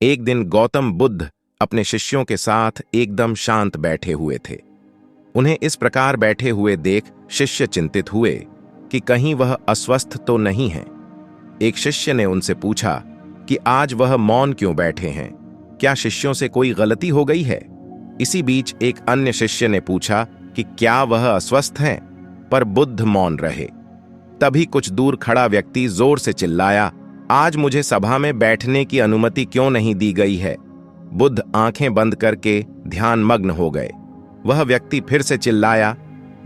एक दिन गौतम बुद्ध अपने शिष्यों के साथ एकदम शांत बैठे हुए थे। उन्हें इस प्रकार बैठे हुए देख शिष्य चिंतित हुए कि कहीं वह अस्वस्थ तो नहीं है। एक शिष्य ने उनसे पूछा कि आज वह मौन क्यों बैठे हैं, क्या शिष्यों से कोई गलती हो गई है? इसी बीच एक अन्य शिष्य ने पूछा कि क्या वह अस्वस्थ हैं? पर बुद्ध मौन रहे। तभी कुछ दूर खड़ा व्यक्ति जोर से चिल्लाया, आज मुझे सभा में बैठने की अनुमति क्यों नहीं दी गई है? बुद्ध आंखें बंद करके ध्यान मग्न हो गए। वह व्यक्ति फिर से चिल्लाया,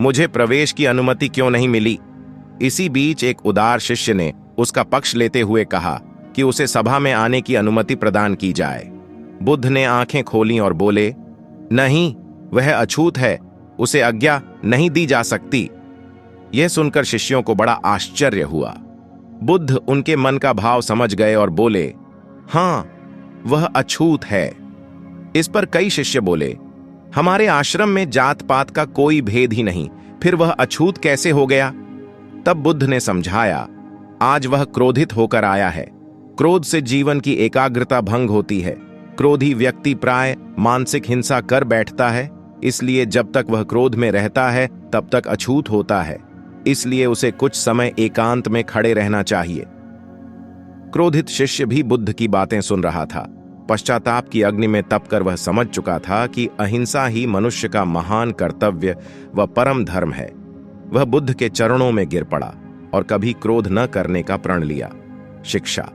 मुझे प्रवेश की अनुमति क्यों नहीं मिली? इसी बीच एक उदार शिष्य ने उसका पक्ष लेते हुए कहा कि उसे सभा में आने की अनुमति प्रदान की जाए। बुद्ध ने आंखें खोलीं और बोले, नहीं, वह अछूत है, उसे आज्ञा नहीं दी जा सकती। यह सुनकर शिष्यों को बड़ा आश्चर्य हुआ। बुद्ध उनके मन का भाव समझ गए और बोले, हां, वह अछूत है। इस पर कई शिष्य बोले, हमारे आश्रम में जात पात का कोई भेद ही नहीं, फिर वह अछूत कैसे हो गया? तब बुद्ध ने समझाया, आज वह क्रोधित होकर आया है। क्रोध से जीवन की एकाग्रता भंग होती है। क्रोधी व्यक्ति प्राय मानसिक हिंसा कर बैठता है, इसलिए जब तक वह क्रोध में रहता है तब तक अछूत होता है। इसलिए उसे कुछ समय एकांत में खड़े रहना चाहिए। क्रोधित शिष्य भी बुद्ध की बातें सुन रहा था। पश्चाताप की अग्नि में तपकर वह समझ चुका था कि अहिंसा ही मनुष्य का महान कर्तव्य व परम धर्म है। वह बुद्ध के चरणों में गिर पड़ा और कभी क्रोध न करने का प्रण लिया। शिक्षा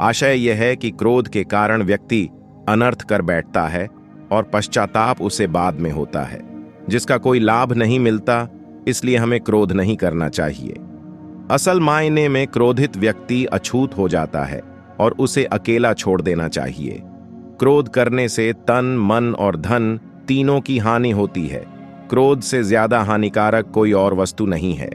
आशय यह है कि क्रोध के कारण व्यक्ति अनर्थ कर बैठता है और पश्चाताप उसे बाद में होता है, जिसका कोई लाभ नहीं मिलता। इसलिए हमें क्रोध नहीं करना चाहिए। असल मायने में क्रोधित व्यक्ति अछूत हो जाता है और उसे अकेला छोड़ देना चाहिए। क्रोध करने से तन, मन और धन तीनों की हानि होती है। क्रोध से ज्यादा हानिकारक कोई और वस्तु नहीं है।